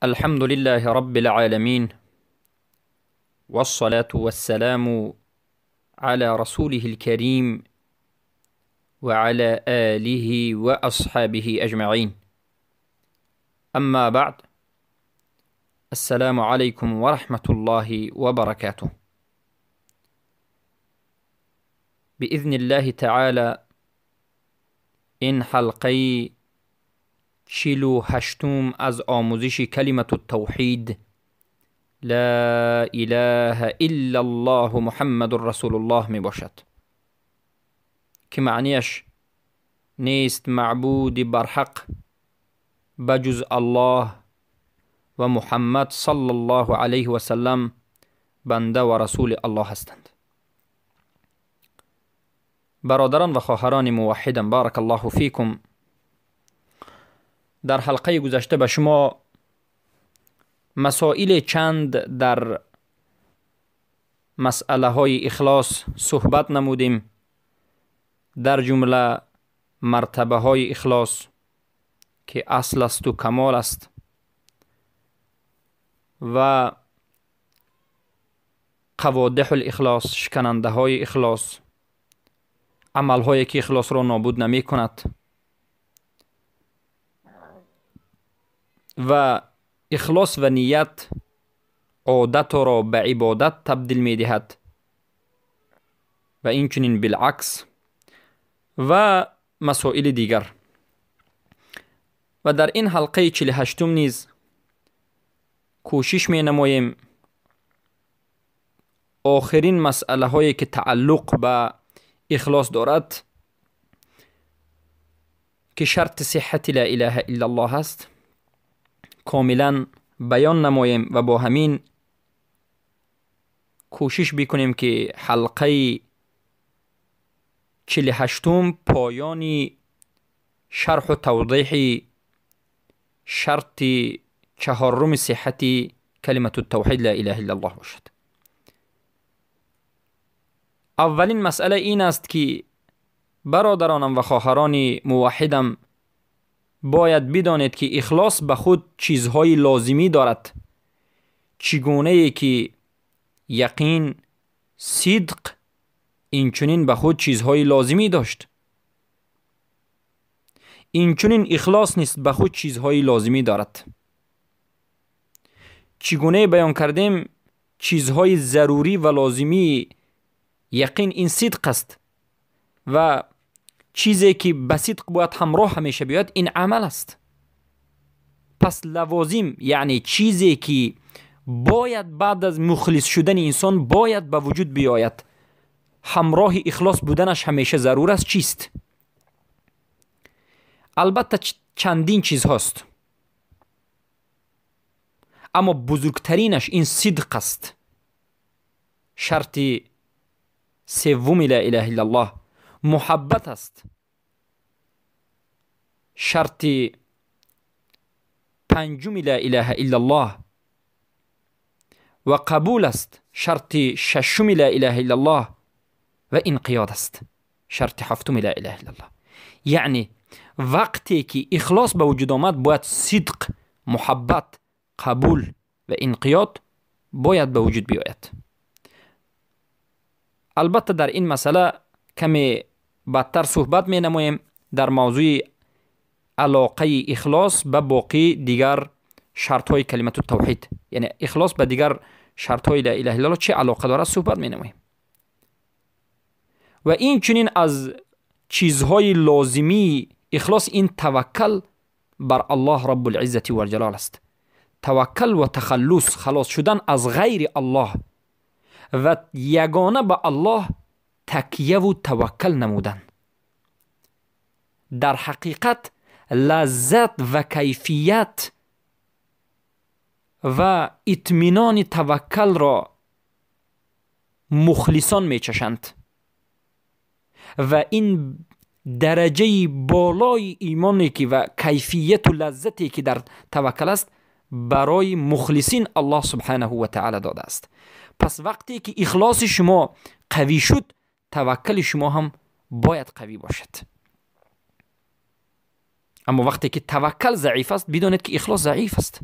الحمد لله رب العالمين، والصلاة والسلام على رسوله الكريم وعلى آله وأصحابه أجمعين. أما بعد، السلام عليكم ورحمة الله وبركاته. بإذن الله تعالى این حلقه 48 از آموزش کلمة التوحید لا اله الا الله محمد رسول الله می باشد که معنیش نیست معبود برحق بجز الله و محمد صلی الله علیه و سلم بنده و رسول الله هستند. برادران و خواهران موحدم، بارک الله فیکم. در حلقه گذشته به شما مسائل چند در مسئله های اخلاص صحبت نمودیم، در جمله مرتبه های اخلاص که اصل است و کمال است و قوادح الاخلاص، شکننده های اخلاص، عمل هایی که اخلاص را نابود نمی کند و اخلاص و نیت عادت را به عبادت تبدیل می دهد و این چنین بالعکس و مسائل دیگر. و در این حلقه 48 نیز کوشش می نماییم آخرین مسئله هایی که تعلق به اخلاص دارد که شرط صحت لا اله الا الله است کاملا بیان نماییم و با همین کوشش بکنیم که حلقه 48 پایانی شرح و توضیح شرط چهارم صحت کلمة التوحید لا اله الا الله باشد. اولین مسئله این است که برادرانم و خواهران موحدم باید بدانید که اخلاص به خود چیزهای لازمی دارد، چگونه که یقین، صدق اینچنین به خود چیزهای لازمی داشت. اینچنین اخلاص نیست به خود چیزهای لازمی دارد. چگونه بیان کردیم چیزهای ضروری و لازمی یقین این صدق است و چیزی که به صدق باید همراه همیشه بیاد این عمل است. پس لوازم یعنی چیزی که باید بعد از مخلص شدن انسان باید به وجود بیاید، همراه اخلاص بودنش همیشه ضرور است، چیست؟ البته چندین چیز هست، اما بزرگترینش این صدق است. شرط سوم لا اله الا الله محبت است. شرط پنجم لا اله الا الله و قبول است. شرط ششم لا اله الا الله و انقیاد است. شرط هفتم لا اله الا الله. یعنی وقتی که اخلاص به وجود آمد باید صدق، محبت، قبول و انقیاد باید به وجود بیاید. البته در این مسئله کمی بدتر صحبت می نماییم در موضوع علاقه اخلاص به باقی دیگر شرط های کلمة التوحید، یعنی اخلاص به دیگر شرط های لا اله الا الله چه علاقه دارد صحبت می نماییم. و این چنین از چیزهای لازمی اخلاص این توکل بر الله رب العزت و الجلال است. توکل و تخلص، خلاص شدن از غیر الله و یگانه به الله تکیه و توکل نمودن. در حقیقت لذت و کیفیت و اطمینان توکل را مخلصان می چشند و این درجه بالای ایمانی که و کیفیت و لذتی که در توکل است برای مخلصین الله سبحانه و تعالی داده است. پس وقتی که اخلاص شما قوی شد توکل شما هم باید قوی باشد. اما وقتی که توکل ضعیف است بدانید که اخلاص ضعیف است.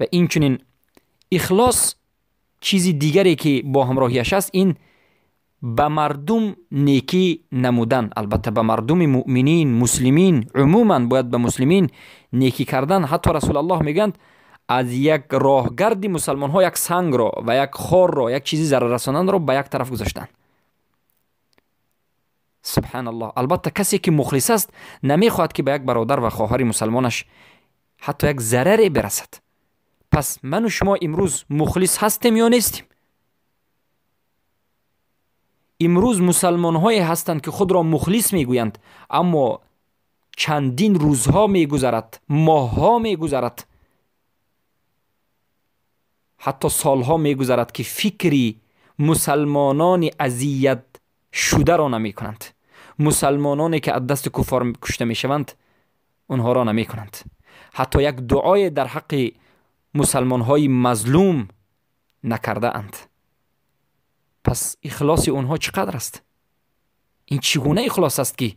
و این چنین اخلاص چیزی دیگری که با همراهیش است، این به مردم نیکی نمودن. البته به مردم مؤمنین، مسلمین، عموما باید به مسلمین نیکی کردن. حتی رسول الله میگند از یک راهگردی مسلمان ها یک سنگ را و یک خار را، یک چیزی ضرر رساننده را به یک طرف گذاشتن. سبحان الله. البته کسی که مخلص است نمیخواهد که به یک برادر و خواهر مسلمانش حتی یک ضرری برسد. پس من و شما امروز مخلص هستیم یا نیستیم؟ امروز مسلمان های هستند که خود را مخلص میگویند، اما چندین روزها میگذرد، ماهها میگذرد، حتی سالها میگذرد که فکری مسلمانان اذیت شده را نمی کنند. مسلمانانی که از دست کفار کشته می شوند اونها را نمی کنند. حتی یک دعای در حق مسلمان های مظلوم نکرده اند. پس اخلاص اونها چقدر است؟ این چگونه اخلاص است که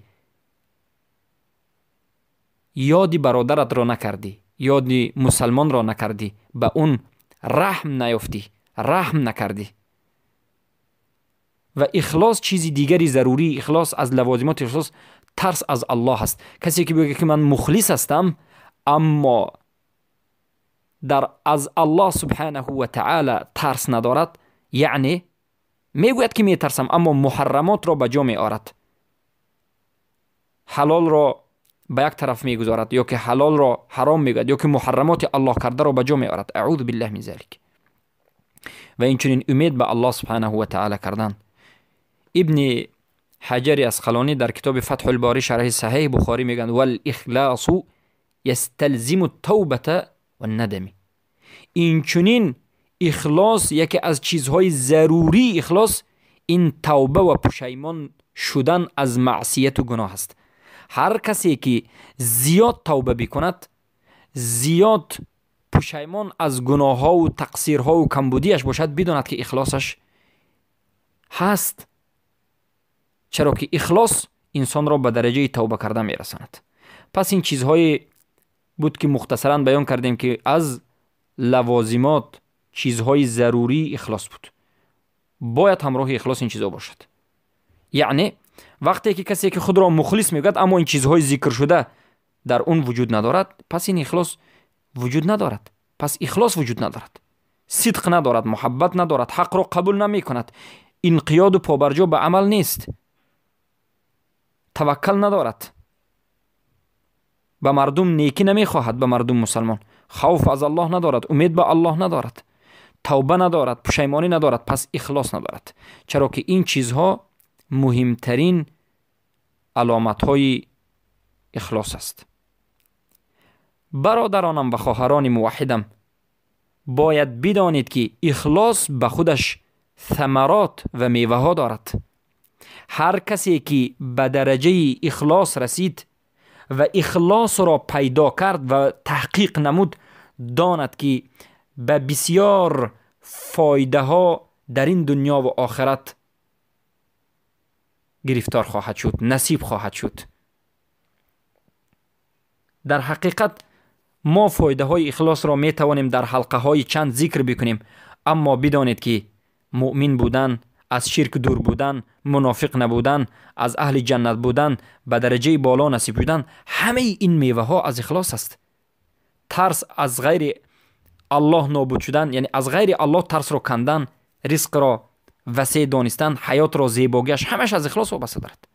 یادی برادرت را نکردی، یادی مسلمان را نکردی، به اون رحم نیافتی، رحم نکردی. و اخلاص چیزی دیگری ضروری، اخلاص از لوازمات اخلاص ترس از الله است. کسی که بگه که من مخلص هستم اما در از الله سبحانه و تعالی ترس ندارد، یعنی میگوید که میترسم اما محرمات را به جا میآورد، حلال را به یک طرف میگذارد، یا که حلال را حرام میگوید، یا که محرمات الله کرده را به جا میآورد. اعوذ بالله من ذلک. و این چنین امید به الله سبحانه و تعالی کردن. ابن حجر اسقلانی در کتاب فتح الباری شرح صحیح بخاری میگن والاخلاص یستلزم التوبه والندم. این چنین اخلاص یکی از چیزهای ضروری اخلاص این توبه و پشیمان شدن از معصیت و گناه است. هر کسی که زیاد توبه بکند، زیاد پشیمان از گناه ها و تقصیر ها و کمبودیش باشد، بداند که اخلاصش هست. چرا که اخلاص انسان را به درجه توبه کردن میرساند. پس این چیزهای بود که مختصرا بیان کردیم که از لوازمات چیزهای ضروری اخلاص بود. باید همراه اخلاص این چیزها باشد. یعنی وقتی که کسی که خود را مخلص میگوید اما این چیزهای ذکر شده در اون وجود ندارد، پس این اخلاص وجود ندارد. پس اخلاص وجود ندارد، صدق ندارد، محبت ندارد، حق را قبول نمی کند، انقیاد و پابرجا به عمل نیست، توکل ندارد، به مردم نیکی نمیخواهد، به مردم مسلمان خوف از الله ندارد، امید به الله ندارد، توبه ندارد، پشیمانی ندارد، پس اخلاص ندارد. چرا که این چیزها مهمترین علامت های اخلاص است. برادرانم و خواهران موحدم، باید بدانید که اخلاص به خودش ثمرات و میوه ها دارد. هر کسی که به درجه اخلاص رسید و اخلاص را پیدا کرد و تحقیق نمود، داند که به بسیار فایده ها در این دنیا و آخرت گرفتار خواهد شد، نصیب خواهد شد. در حقیقت ما فایده های اخلاص را می توانیم در حلقه های چند ذکر بکنیم، اما بدانید که مؤمن بودن، از شرک دور بودن، منافق نبودن، از اهل جنت بودن، به درجه بالا نصیب شدن، همه این میوه ها از اخلاص است. ترس از غیر الله نابود شدن، یعنی از غیر الله ترس را کندن، رزق را وسیع دانستن، حیات را زیباگیش، همش از اخلاص وابسته دارد.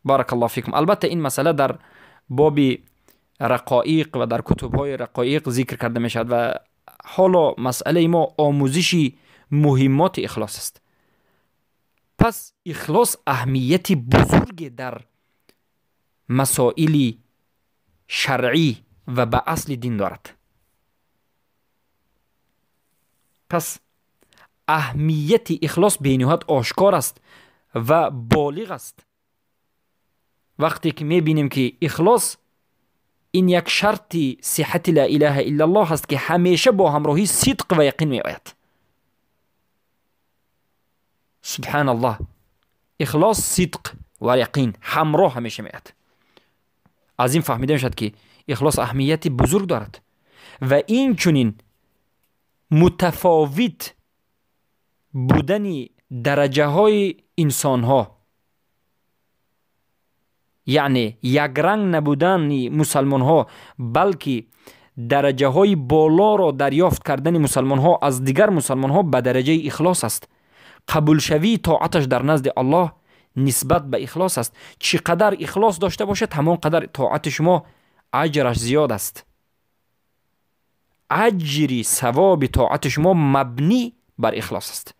بارک الله فیکم. البته این مسئله در باب رقایق و در کتب‌های رقایق ذکر کرده می شود و حالا مسئله ما آموزشی مهمات اخلاص است. پس اخلاص اهمیت بزرگ در مسائل شرعی و به اصل دین دارد. پس اهمیت اخلاص به نهایت آشکار است و بالغ است. وقتی که می‌بینیم که اخلاص این یک شرط صحت لا اله الا الله هست که همیشه با همراهی صدق و یقین می‌آید. سبحان الله. اخلاص، صدق و یقین همراه همیشه می‌آید. از این فهمیده میشد که اخلاص اهمیت بزرگ دارد و این چونین متفاوت بودن درجه های انسان ها، یعنی یک رنگ نبودن مسلمان ها بلکه درجه های بالا را دریافت کردن مسلمان ها از دیگر مسلمان ها به درجه اخلاص است. قبول شوی طاعتش در نزد الله نسبت به اخلاص است. چقدر اخلاص داشته باشد همان قدر طاعت شما اجرش زیاد است. اجری ثواب طاعت شما مبنی بر اخلاص است.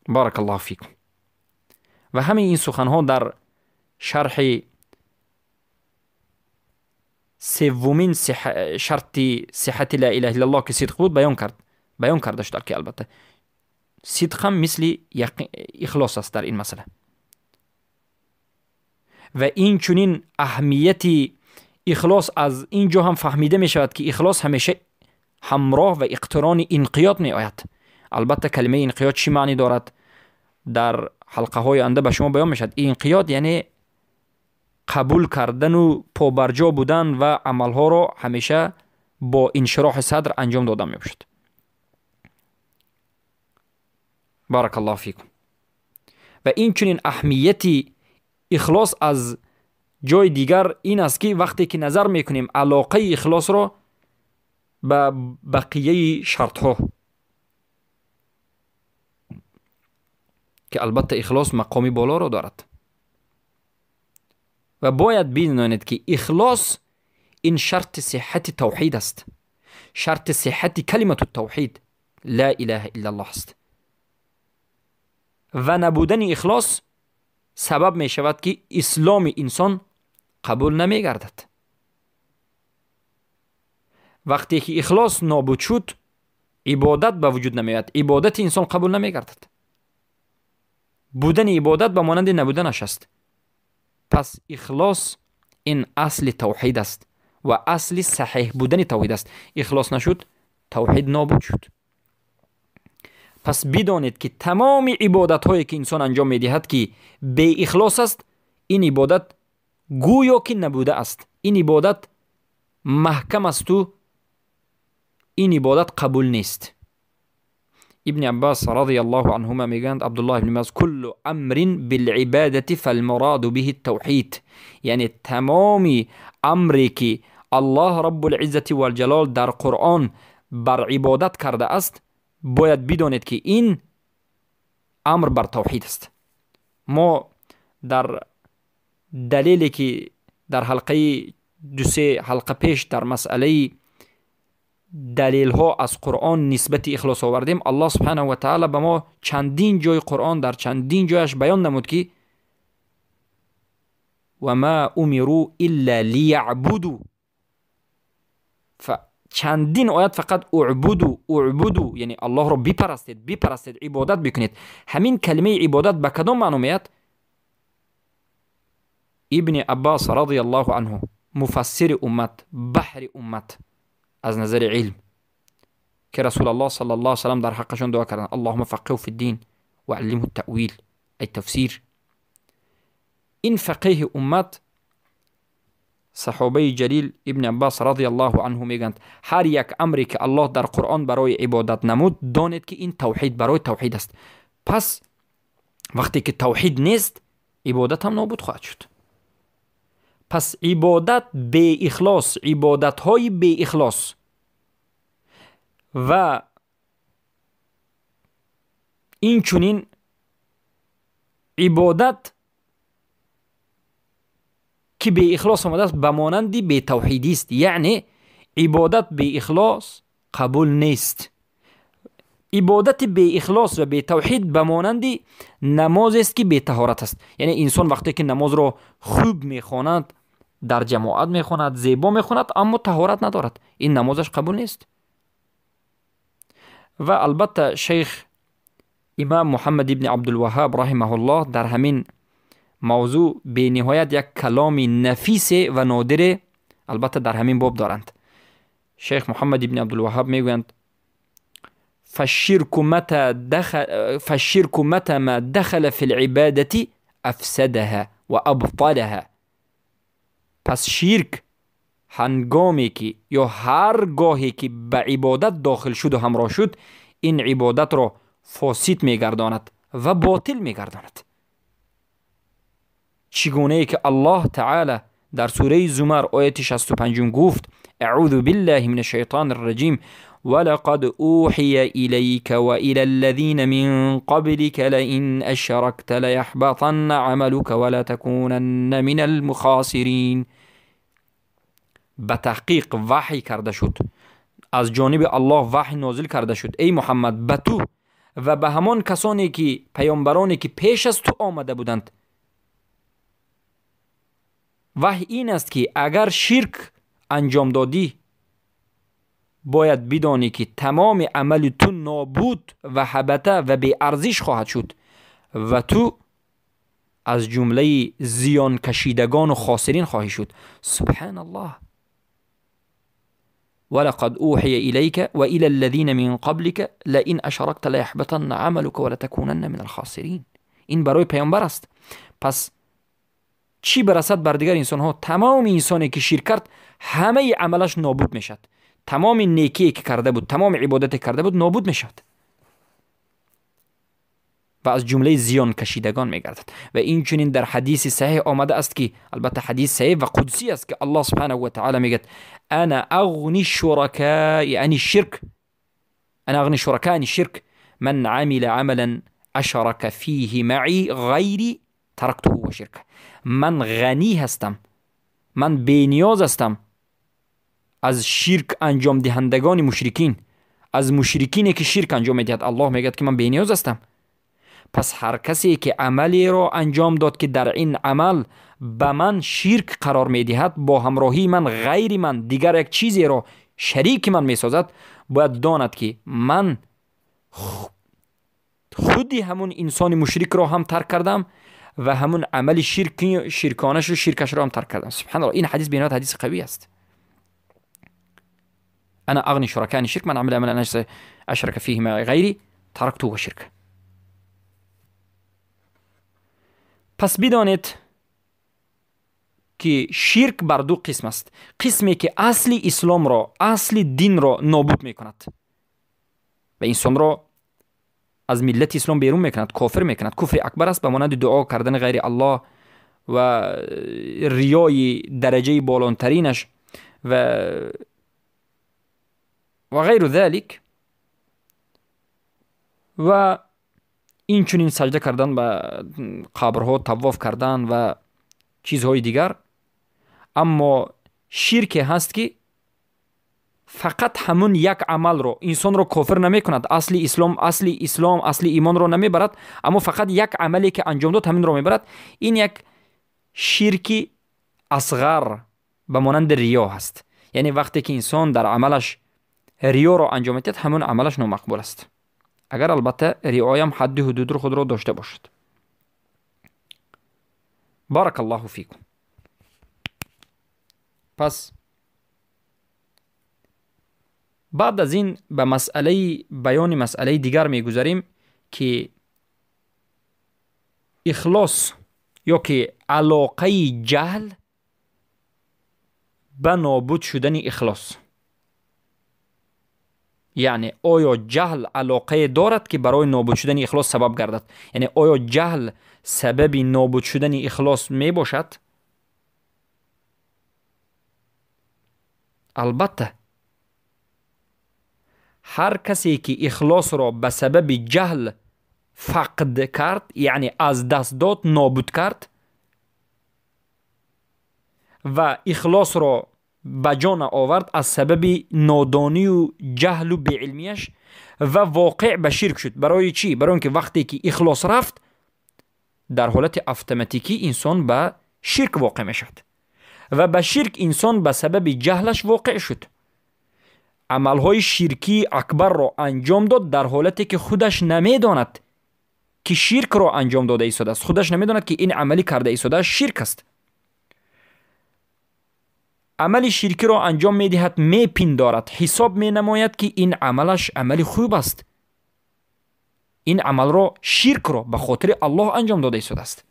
بارک الله فیکم. و همه این سخنها در شرح سومین شرط صحت لا اله الا الله که صدق بود بیان کردش در که البته صدق هم مثل اخلاص است در این مسئله. و این چونین اهمیت اخلاص از اینجا هم فهمیده می شود که اخلاص همیشه همراه و اقتران انقیاد می آید. البته کلمه انقیاد چی معنی دارد در حلقه های آینده به شما بیان می شود. انقیاد یعنی قبول کردن و پابرجا بودن و عملها را همیشه با انشراح صدر انجام دادن می باشد. بارک الله فیکم. و این چنین اهمیت اخلاص از جای دیگر این است که وقتی که نظر میکنیم علاقه اخلاص را به بقیه شرط ها که البته اخلاص مقامی بالا را دارد و باید بدانید که اخلاص این شرط صحت توحید است. شرط صحت کلمت التوحید لا اله الا الله است. و نبودن اخلاص سبب می شود که اسلام انسان قبول نمی گردد. وقتی که اخلاص نابود شد عبادت به وجود نمی آید. عبادت انسان قبول نمی گردد. بودن عبادت به مانند نبودنش است. پس اخلاص این اصل توحید است و اصل صحیح بودن توحید است. اخلاص نشد توحید نابود شد. پس بدانید که تمام عبادت هایی که انسان انجام می دهد که به اخلاص است این عبادت گویا که نبوده است. این عبادت محکم است و این عبادت قبول نیست. ابن عباس رضی الله عنهما میگند عبدالله ابن مسعود کل امر بالعبادت فالمراد به التوحید، یعنی تمامی امری که الله رب العزت و الجلال در قرآن بر عبادت کرده است باید بدانید که این امر بر توحید است. ما در دلیلی که در حلقه 2-3 حلقه پیش در مسئله دلیل ها از قرآن نسبت اخلاص آوردیم، الله سبحانه و تعالی به ما چندین جای قرآن در چندین جایش بیان نمود که و ما امروا الا لیعبدوا، چندین آیت فقط اعبدو یعنی الله را بپرستید عبادت بکنید. همین کلمه عبادت به کدام معنی میاد؟ ابن عباس رضی الله عنه مفسر امت، بحر امت از نظر علم که رسول الله صلی الله علیه و سلم در حقشون دعا کردن اللهم فقهه فی الدین و علمه التأویل ای تفسیر. این فقیه امت صحابه جلیل ابن عباس رضی الله عنه میگند هر یک امری که الله در قرآن برای عبادت نمود دانید که این توحید برای توحید است. پس وقتی که توحید نیست عبادت هم نابود خواهد شد. پس عبادت به اخلاص، عبادت های به اخلاص و این چونین عبادت که به اخلاص آمده است به مانندی به توحیدی است. یعنی عبادت به اخلاص قبول نیست. عبادت به اخلاص و به توحید به مانندی نماز است که به طهارت است. یعنی انسان وقتی که نماز را خوب میخواند، در جماعت میخواند، زیبا میخواند، اما طهارت ندارد، این نمازش قبول نیست. و البته شیخ امام محمد ابن عبدالوهاب رحمه الله در همین موضوع به نهایت یک کلام نفیس و نادر البته در همین باب دارند. شیخ محمد ابن عبدالوهاب میگویند فالشرك متى ما دخل في العبادة افسدها و ابطلها. پس شرک هنگامی که یا هر گاهی که به عبادت داخل شد و همراه شد، این عبادت را فاسد میگرداند و باطل میگرداند. چگونه ای که الله تعالی در سوره زمر آیت 65 گفت: اعوذ بالله من الشیطان الرجیم ولقد اوحی الیک و الی الذین من قبلک لئن اشرکت لیحبطن عملک ولتکونن من المخاسرین. به تحقیق وحی کرده شد، از جانب الله وحی نازل کرده شد ای محمد به تو و به همان کسانی که پیامبرانی که پیش از تو آمده بودند. وحی این است که اگر شرک انجام دادی باید بدانی که تمام عمل تو نابود و حبطه و بی ارزش خواهد شد و تو از جمله زیان کشیدگان و خاسرین خواهی شد. سبحان الله. ولقد اوحی الیک و الی الذین من قبلک لئن اشرکت لیحبطن عملک ولتکونن من الخاسرین. این برای پیامبر است. پس چی برسد بر دیگر انسان ها؟ تمام انسانی که شرک کرد همه عملش نابود میشد. تمام نیکی که کرده بود، تمام عبادت که کرده بود نابود میشد و از جمله زیان کشیدگان میگردد. و این چنین در حدیث صحیح آمده است که البته حدیث صحیح و قدسی است که الله سبحانه و تعالی میگه: انا اغنی الشرکاء عن الشرك، انا اغنی الشرکاء عن الشرك من عمل عملا اشرک فیه معی غیری ترکته و شرکه. من غنی هستم، من بینیاز هستم از شرک انجام دهندگان مشرکین، از مشرکینی که شرک انجام میدهد. الله میگه که من بینیاز هستم. پس هر کسی که عملی را انجام داد که در این عمل به من شرک قرار میدهد، با همراهی من غیر من دیگر یک چیزی را شریک من میسازد، باید داند که من خودی همون انسان مشرک را هم ترک کردم و همون عمل شرکش را هم ترک کردم. سبحان الله. این حدیث بینات حدیث قوی است. انا اغنی شرکاء عن الشرك من عمل عملا اشرک فیه معی غیری ترکته و شرکه. پس بدانید که شرک بر دو قسم است. قسمی که اصل اسلام را، اصل دین را نابود می کند و انسان را از ملت اسلام بیرون می کند، کافر می کند. کفر اکبر است، به مانند دعا کردن غیر الله و ریای درجه بالاترینش و غیر ذلك. و این چنین سجده کردن به قبرها، طواف کردن و چیزهای دیگر. اما شرک هست که فقط همون یک عمل رو انسان رو کافر نمی کند، اصل اسلام اصل ایمان رو نمی برد، اما فقط یک عملی که انجام داد همین رو می برد. این یک شرک اصغر به مانند ریا هست. یعنی وقتی که انسان در عملش ریا رو انجام میدهد همون عملش نامقبول است، اگر البته ریای هم حد حدود رو خود رو داشته باشد. بارک الله فیکم. پس بعد از این به بیان مسئله دیگر میگذاریم که اخلاص یا که علاقه جهل به نابود شدن اخلاص. یعنی آیا جهل علاقه دارد که برای نابود شدن اخلاص سبب گردد؟ یعنی آیا جهل سبب نابود شدن اخلاص می باشد؟ البته هر کسی که اخلاص را به سبب جهل فقد کرد، یعنی از دست داد، نابود کرد و اخلاص را بجان آورد از سبب نادانی و جهل و بی‌علمیش و واقع به شرک شد. برای چی؟ برای اینکه وقتی که اخلاص رفت در حالت اتوماتیکی انسان به شرک واقع می شد و به شرک انسان به سبب جهلش واقع شد. عملهای شرکی اکبر را انجام داد در حالتی که خودش نمیداند که شرک را انجام داده ایستاده است. خودش نمیداند که این عملی کرده ایستاده شرک است. عمل شرکی را انجام میدهد، میپندارد، حساب مینماید که این عملش عمل خوب است. این عمل را، شرک را به خاطر الله انجام داده ایستاده است.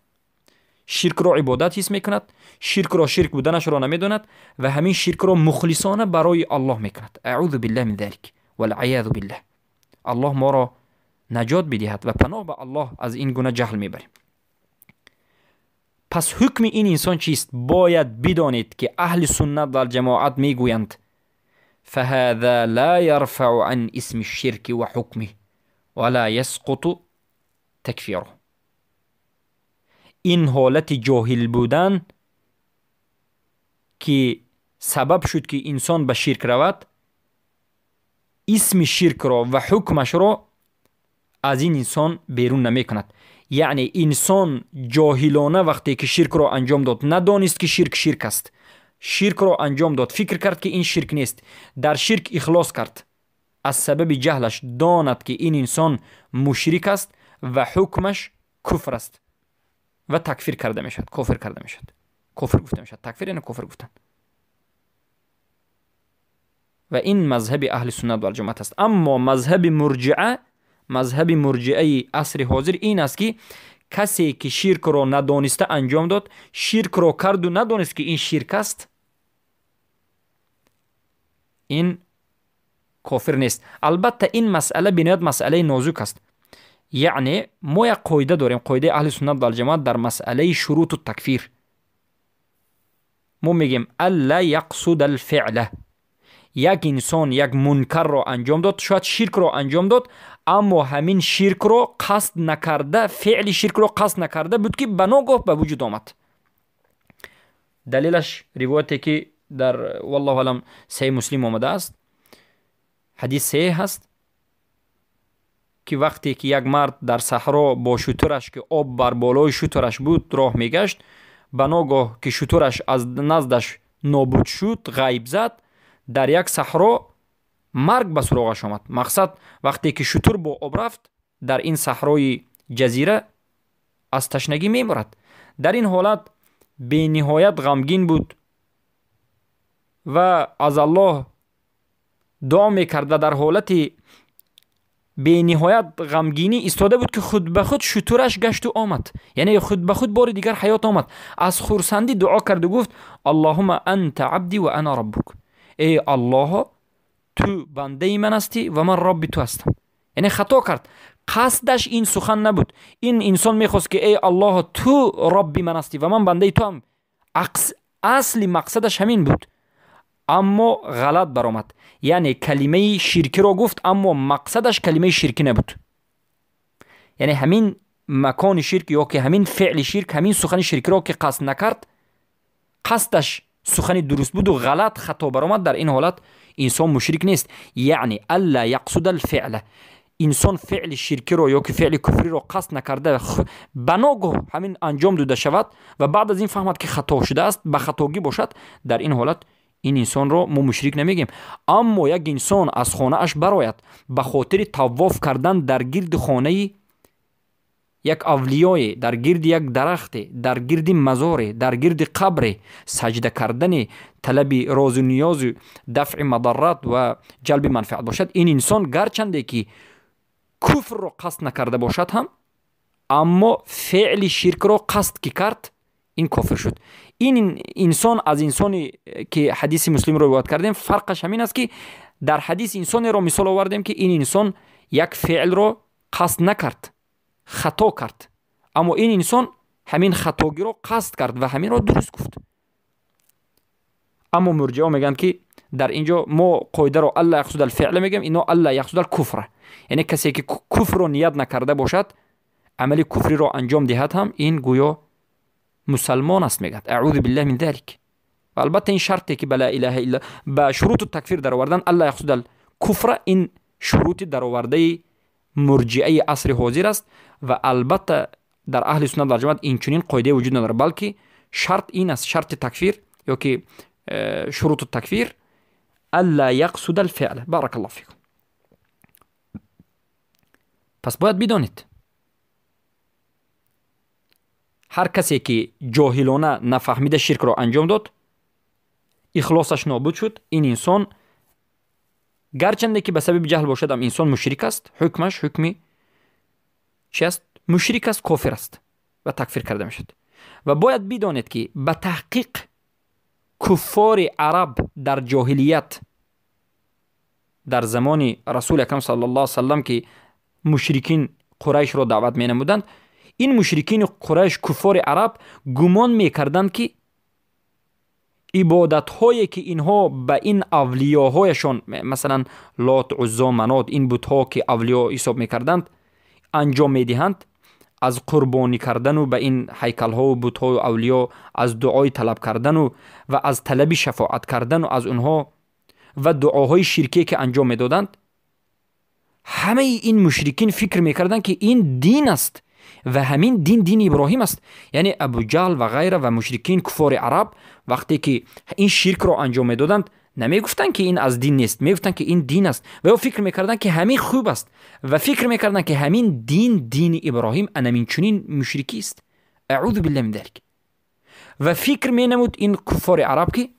شرک را عبادت حس میکند، شرک را شرک بودنش را نمیداند و همین شرک را مخلصانه برای الله میکند. اعوذ بالله من ذلك والعیاذ بالله. الله ما را نجات بدهد و پناه به الله از این گونه جهل میبریم. پس حکم این انسان چیست؟ باید بدانید که اهل سنت و جماعت میگویند فهذا لا يرفع عن اسم الشرك وحكمه ولا يسقط تکفیره. این حالت جاهل بودن که سبب شد که انسان به شرک رود، اسم شرک را و حکمش را از این انسان بیرون نمی کند. یعنی انسان جاهلانه وقتی که شرک را انجام داد، ندانست که شرک است، شرک را انجام داد، فکر کرد که این شرک نیست، در شرک اخلاص کرد، از سبب جهلش داند که این انسان مشرک است و حکمش کفر است و تکفیر کرده می شد، کافر کرده می شد، کفر گفته می شد. تکفیر یعنی کفر گفتن. و این مذهب اهل سنت و جماعت است. اما مذهب مرجعه عصر حاضر این است که کسی که شرک را ندانسته انجام داد، شرک را کرد و ندانست که این شرک است، این کافر نیست. البته این مسئله بنیاد مسئله نازک است. یعنی ما یک قاعده داریم، قاعده اهل سنت و جماعت در مسئله شروط التکفیر. ما میگیم الا یقصد الفعل. یک انسان یک منکر را انجام داد، شاید شرک را انجام داد، اما همین شرک را قصد نکرده، فعل شرک را قصد نکرده بود که بناگاه به وجود آمد. دلیلش روایتی که در والله علم صحیح مسلم آمده است، حدیث صحیح است که وقتی که یک مرد در صحرا با شترش که آب بر بالای شترش بود راه میگشت، بناگاه که شترش از نزدش نابود شد، غیب زد، در یک صحرا مرگ به سراغش آمد. مقصد وقتی که شتر با آب رفت در این صحرای جزیره از تشنگی میمرد. در این حالت به نهایت غمگین بود و از الله دعا میکرد. در حالت به نهایت غمگینی ایستاده بود که خود به خود شترش گشت و آمد، یعنی خود به خود بار دیگر حیات آمد. از خرسندی دعا کرد و گفت اللهم انت عبدی و انا ربک. ای الله، تو بنده من هستی و من رب تو هستم. یعنی خطا کرد، قصدش این سخن نبود. این انسان میخواست که ای الله تو رب من هستی و من بنده تو هم. اصلی مقصدش همین بود، اما غلط برآمد. یعنی کلمه شرکی را گفت اما مقصدش کلمه شرکی نبود. یعنی همین مکان شرک یا که همین فعل شرک، همین سخن شرکی را که قصد نکرد، قصدش سخن درست بود و غلط خطا برآمد. در این حالت انسان مشرک نیست. یعنی الا یقصد الفعل، انسان فعل شرکی را یا که فعل کفری را قصد نکرده، بناگاه همین انجام داده شود و بعد از این فهمد که خطا شده است، به خطاگی باشد، در این حالت این انسان را ما مشرک نمیگیم. اما یک انسان از خانه اش براید به خاطر طواف کردن در گرد خانه یک اولیای، در گرد یک درخت، در گرد مزار، در گرد قبر، سجده کردن، طلب راز و نیاز، دفع مضرات و جلب منفعت باشد، این انسان گرچنده که کفر را قصد نکرده باشد هم، اما فعل شرک را قصد که کرد، این کافر شد. این انسان از انسانی که حدیث مسلم رو روایت کردیم فرقش همین است که در حدیث انسانی را مثال آوردیم که این انسان یک فعل را قصد نکرد، خطا کرد، اما این انسان همین خطاگی را قصد کرد و همین را درست گفت. اما مرجعه میگن که در اینجا ما قاعده را الا یقصد الفعل میگیم، اینا الا یقصد الکفر، یعنی کسی که کفر را نیت نکرده باشد، عمل کفری را انجام دهد هم، این گویا مسلمان است. میگن اعوذ بالله من ذلك. و البته این شرطی که بلا اله الا با شروط التکفیر در آوردن الا یقصد الکفر، این شروط در آورده مرجعه عصر حاضر است و البته در اهل سنت و جماعت این چنین قاعده وجود نداره، بلکه شرط این است، شرط تکفیر یا که شروط التکفیر الا یقصد الفعل. بارک الله فیکم. پس باید بدانید هر کسی که جاهلانه نفهمیده شرک را انجام داد، اخلاصش نابود شد، این انسان گرچنده که به سبب جهل باشد هم انسان مشرک است، حکمش حکمی چی است؟ مشرک است، کافر است و تکفیر کرده میشد. و باید بدانید که به تحقیق کفار عرب در جاهلیت در زمان رسول اکرم صلی الله علیه وسلم که مشرکین قریش را دعوت می نمودند، این مشرکین قریش کفار عرب گمان می کردند که عبادت هایی که اینها به این اولیاهایشان، مثلا لات، عزا، منات، این بت ها که اولیا حساب می کردند انجام می دهند، از قربانی کردن و به این هیکل ها و بت ها و اولیا، از دعای طلب کردن و از طلب شفاعت کردن و از اونها و دعاهای شرکی که انجام می دادند، همه این مشرکین فکر می کردند که این دین است و همین دین ابراهیم است. یعنی ابو جهل و غیره و مشرکین کفار عرب وقتی که این شرک را انجام می دادند نمی گفتند که این از دین نیست، می گفتند که این دین است و او فکر می کردند که همین خوب است و فکر می کردند که همین دین ابراهیم انمین چنین مشرکی است. اعوذ بالله من ذلک. و فکر می نمود این کفار عرب که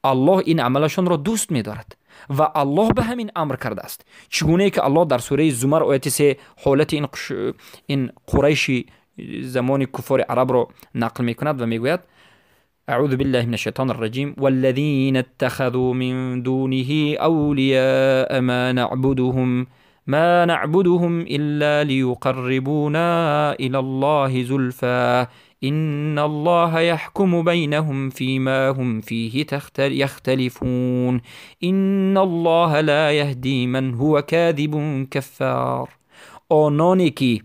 الله این عملشان را دوست می دارد و الله به همین امر کرده است. چگونه که الله در سوره زمر آیت 3 حالت این قریشی زمان کفار عرب را نقل می کند و می گوید اعوذ بالله من الشیطان الرجیم والذین اتخذوا من دونه اولیاء ما نعبدهم الا ليقربونا الى الله زلفا إن الله يحكم بينهم فيما هم فيه يختلفون إن الله لا يهدي من هو كاذب كفار. آنانی که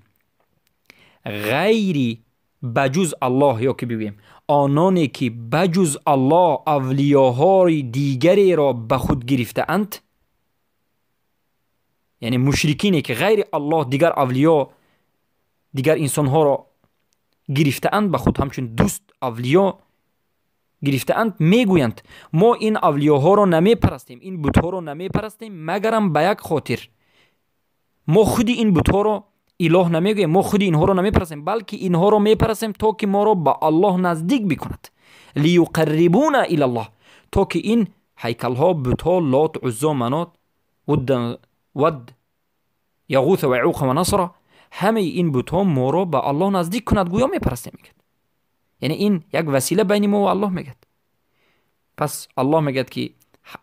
غیری بجز الله، یا که بگویم آنانی که بجز الله اولیاهای دیگری را به خود گرفته اند، یعنی مشرکینی که غیر الله دیگر اولیا دیگر انسانها را گرفته اند به خود همچون دوست اولیا گرفته اند، میگویند ما این اولیاها را نمی پرستیم، این بت ها را نمی پرستیم مگرم به یک خاطر، ما خودی این بت ها را اله نمیگوییم، ما خودی اینها را نمی پرستیم بلکه اینها را می پرستیم تا که ما را به الله نزدیک بکند، لیقربونا الی الله، تا که این هیکل ها، بت ها، لات، عزا، منات، ود، یغوث و یعوق و نصر، همه این بت ها ما را به الله نزدیک کند گویا می پرستیم میگد. یعنی این یک وسیله بین ما و الله میگد. پس الله میگد که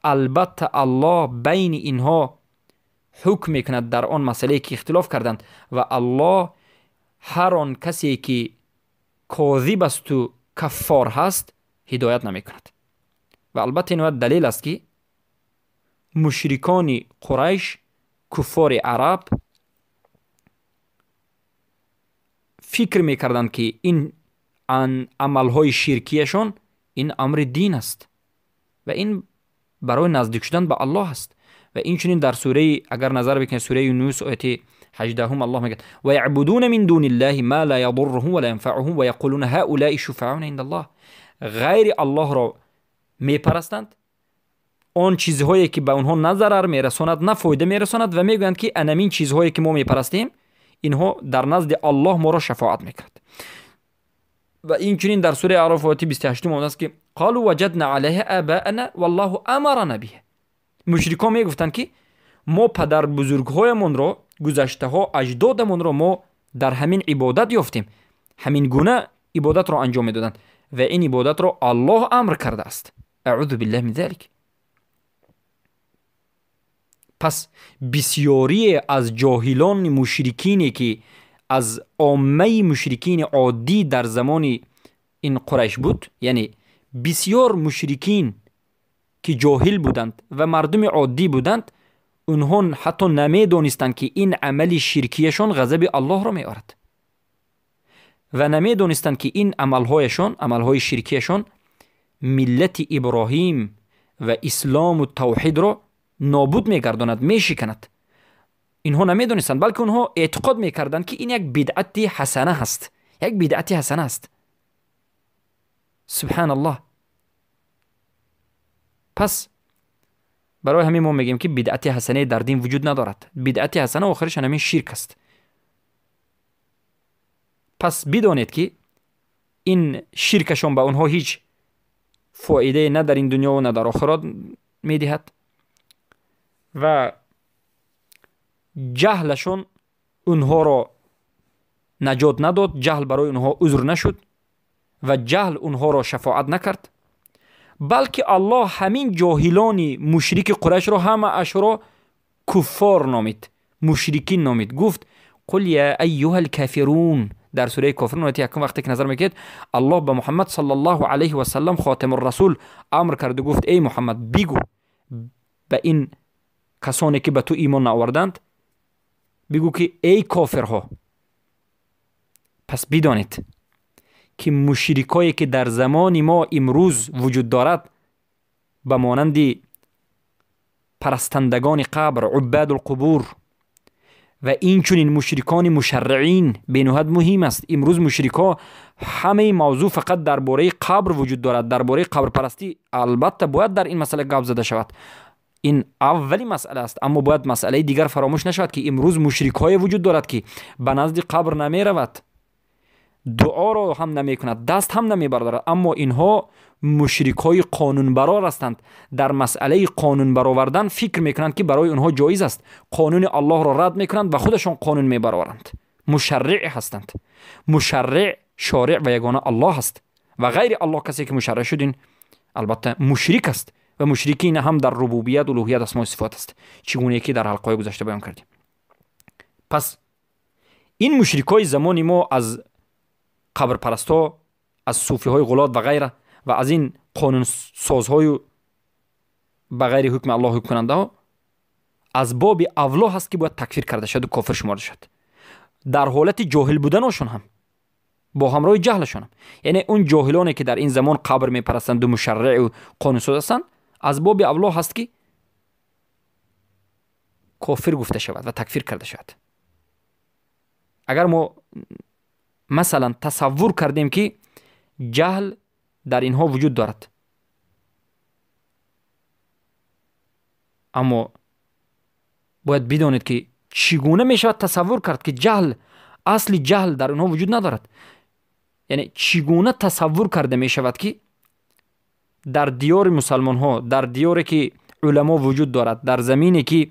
البته الله بین اینها حکم میکند در آن مسئله که اختلاف کردند و الله هر آن کسی که کاذب است و کفار هست هدایت نمیکند. و البته این دلیل است که مشرکان قریش کفار عرب فکر میکردند که این عملهای شرکیشان این امر دین است و این برای نزدیک شدن به الله است. و این چنین در سوره، اگر نظر بکنید سوره یونس آیت 18 الله میگه و یعبدون من دون الله ما لا یضرهم ولا ينفعهم و یقولون هؤلاء شفعاؤنا عند الله، غیر الله را میپرستند، آن چیزهایی که به اونها نه ضرر میرساند نه فایده میرساند و میگویند که انمین چیزهایی که ما میپرستیم اینها در نزد الله ما را شفاعت میکند. و این چنین در سوره اعراف آیه 28 آمده است که قالوا وجدنا علیه آباءنا والله امرنا به، مشرکان میگفتند که ما پدر بزرگهایمان را، گذشته ها اجدادمان را ما در همین عبادت یافتیم، همین گونه عبادت را انجام میدادند و این عبادت را الله امر کرده است. اعوذ بالله من ذلک. پس بسیاری از جاهلان مشرکینی که از عامه مشرکین عادی در زمان این قریش بود، یعنی بسیار مشرکین که جاهل بودند و مردم عادی بودند، اونها حتی نمیدانستند که این عمل شرکیشان غضب الله را میآورد و نمیدانستند که این عملهایشان، عملهای شرکیشان، ملت ابراهیم و اسلام و توحید را نابود میگرداند، میشکند. اینها نمیدونستند، بلکه اونها اعتقاد میکردند که این یک بدعت حسنه هست، یک بدعت حسنه است. سبحان الله. پس برای همین ما میگیم که بدعت حسنه در دین وجود ندارد. بدعت حسنه آخرش همین شرک است. پس بدانید که این شرکشان به اونها هیچ فایده نه در این دنیا و نه در آخرت میدهد و جهلشون اونها را نجات نداد، جهل برای اونها عذر نشد و جهل اونها را شفاعت نکرد، بلکه الله همین جاهلان مشرک قریش را همه اش را کفار نامید، مشرکین نامید. گفت قل یا ایها الکافرون در سوره کافرون آیه یکم وقتی که نظر میکرد الله به محمد صلی الله علیه و سلم خاتم الرسول امر کرد و گفت ای محمد بگو به این کسانی که به تو ایمان آوردند، بگو که ای کافرها، پس بدانید که مشرکایی که در زمان ما امروز وجود دارد به مانند پرستندگان قبر، عباد القبور و این چنین مشرکان مشرعین به نهایت مهم است. امروز مشرکا همه موضوع فقط درباره قبر وجود دارد، درباره قبر پرستی. البته باید در این مسئله گپ زده شود، این اولی مسئله است، اما باید مسئله دیگر فراموش نشود که امروز مشرکای وجود دارد که به نزد قبر نمی رود، دعا را هم نمی کند، دست هم نمی بردارد، اما اینها مشرکای قانون برار هستند. در مسئله قانون برآوردن فکر میکنند که برای اونها جایز است، قانون الله را رد میکنند و خودشان قانون میبرآورند. مشرع هستند. مشرع شارع و یگانه الله است و غیر الله کسی که مشرع شدین البته مشرک است و مشرکین هم در ربوبیت، الوهیت، اسماء و صفات است، چگونه که در حلقه گذشته بیان کردیم. پس این مشرکای زمان ما از قبر پرستا، از صوفی های غلات و غیره و از این قانون سازهای بغیر حکم الله حکم کننده ها از باب اولا هست که باید تکفیر کرده شد و کافر شمارده شد، در حالت جاهل بودنشون هم، با همراه جهلشون هم. یعنی اون جاهلانی که در این زمان قبر میپرستند و مشرع و قانون ساز هستند از باب اولا هست که کافر گفته شود و تکفیر کرده شود. اگر ما مثلا تصور کردیم که جهل در اینها وجود دارد، اما باید بدانید که چگونه می شود تصور کرد که جهل، اصل جهل در اینها وجود ندارد. یعنی چگونه تصور کرده می شود که در دیار مسلمان ها، در دیاری که علما وجود دارد، در زمینی که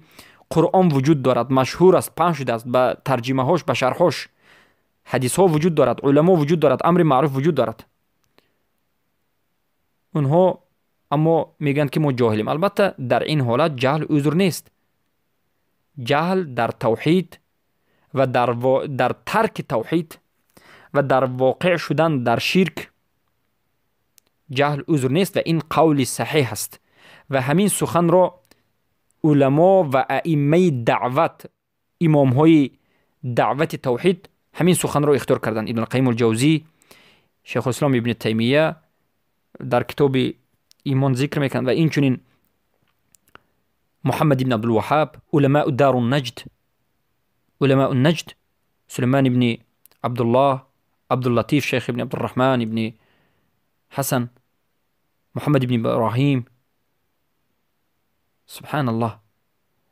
قرآن وجود دارد، مشهور است، پخش شده است، به ترجمه هاش، به شرح هاش، حدیث ها وجود دارد، علما وجود دارد، امر معروف وجود دارد، اونها اما میگن که ما جاهلیم. البته در این حالت جهل عذر نیست. جهل در توحید و در ترک توحید و در واقع شدن در شرک جهل عذر نیست و این قول صحیح است و همین سخن را علما و ائمه دعوت، امام های دعوت توحید همین سخن را اختیار کردند. ابن القیم الجوزی، شیخ الاسلام ابن تیمیه در کتاب ایمان ذکر میکنند و این چنین محمد ابن عبدالوهاب، علماء دار النجد، علماء النجد، سليمان ابن عبدالله، عبداللطیف، شیخ ابن عبدالرحمن ابن حسن، محمد ابن ابراهیم، سبحان الله،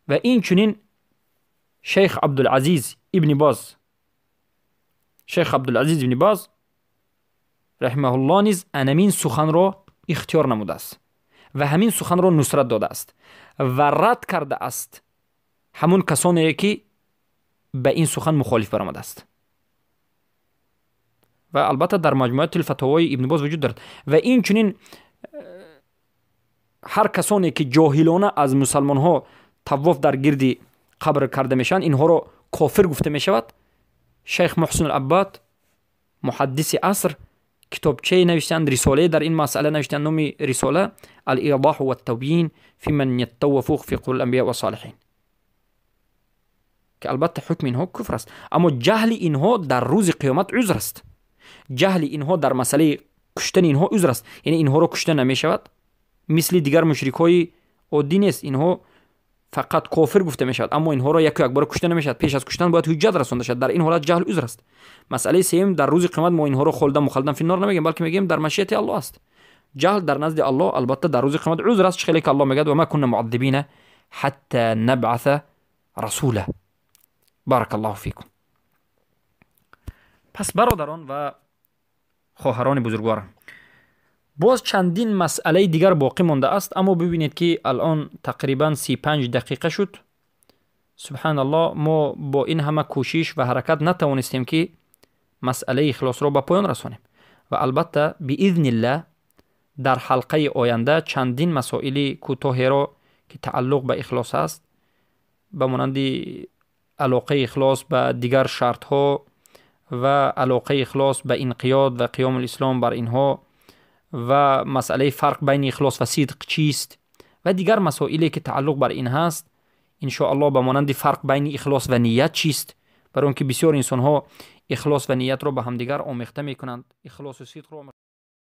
و این چنین شیخ عبدالعزیز ابن باز، شیخ عبدالعزیز ابن باز رحمه الله نیز همین سخن را اختیار نموده است و همین سخن را نصرت داده است و رد کرده است همون کسانی که به این سخن مخالف برآمده است. و البته در مجموعه الفتاوی ابن باز وجود دارد و این چنین هر کسانی که جاهلانه از مسلمان ها طواف در گرد قبر کرده میشن اینها را کافر گفته می شود. شیخ محسن العباد محدث عصر کتابچه نوشتند، رساله در این مسئله نوشتند، نام رساله الایضاح و التبیین فی من یطوف فی قبور الانبیاء و الصالحین، که البته حکم اینها کفر است، اما جهل اینها در روز قیامت عذر است. جهل اینها در مسئله کشتن اینها عذر است، یعنی اینها را کشته نمی شود مثل دیگر مشرکای عادی نیست، اینها فقط کافر گفته می شود، اما اینها را یک بار کشته نمی شود، پیش از کشتن باید حجت رسانده شود. در این حالت جهل عذر است. مسئله سوم، در روز قیامت ما اینها را خلدن مخلدن فی النار نمیگیم، بلکه میگیم در مشیت الله است. جهل در نزد الله البته در روز قیامت عذر است، خیلی که الله میگه و ما كنا معذبین حتی نبعث رسولا. بارک الله فیکم. پس برادران و خواهران بزرگوارم، باز چندین مسئله دیگر باقی مانده است، اما ببینید که الان تقریبا 35 دقیقه شد. سبحان الله، ما با این همه کوشش و حرکت نتوانستیم که مسئله اخلاص را به پایان رسانیم. و البته باذن الله در حلقه آینده چندین مسائل کوتاهی را که تعلق به اخلاص است، به مانند علاقه اخلاص به دیگر شرط ها و علاقه اخلاص به انقیاد و قیام الاسلام بر اینها و مسئله فرق بین اخلاص و صدق چیست و دیگر مسائلی که تعلق بر این هست، ان شاء الله به مانند فرق بین اخلاص و نیت چیست، برای اون که بسیار انسان ها اخلاص و نیت را به همدیگر آمیخته میکنند، اخلاص و صدق را